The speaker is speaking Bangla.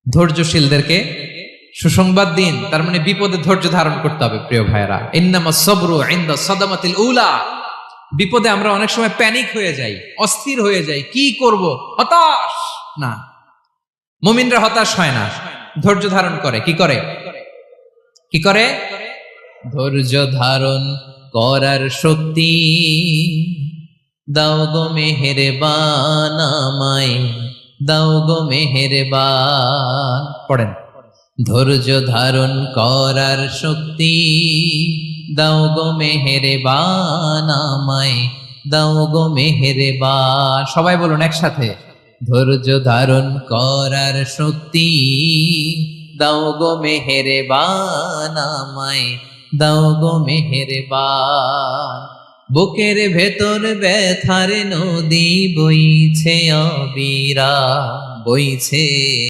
ধৈর্যশীলদেরকে সুসংবাদ দিন, তার মানে বিপদে ধৈর্য ধারণ করতে হবে। প্রিয় ভাইরা, ইন্নামাস সাবরু ইনদা সাদামাতিল উলা। বিপদে আমরা অনেক সময় প্যানিক হয়ে যাই, অস্থির হয়ে যাই, কি করব, হতাশ। না, মুমিনরা হতাশ হয় না, ধৈর্য ধারণ করে। কি করে? কি করে? ধৈর্য ধারণ করার শক্তি দাও গো মেহেরবান আমায়, দাও গো মেহেরবান। পড়েন, ধৈর্য ধারণ করার শক্তি দাও গো মেহেরবান আমায়, দাও গো মেহেরবান। সবাই বলুন একসাথে, ধৈর্য ধারণ করার শক্তি দাও গো মেহেরবান আমায়, দাও গো মেহেরবান। বুকের ভেতর ব্যথার নদী বইছে অবিরাম, বইছে।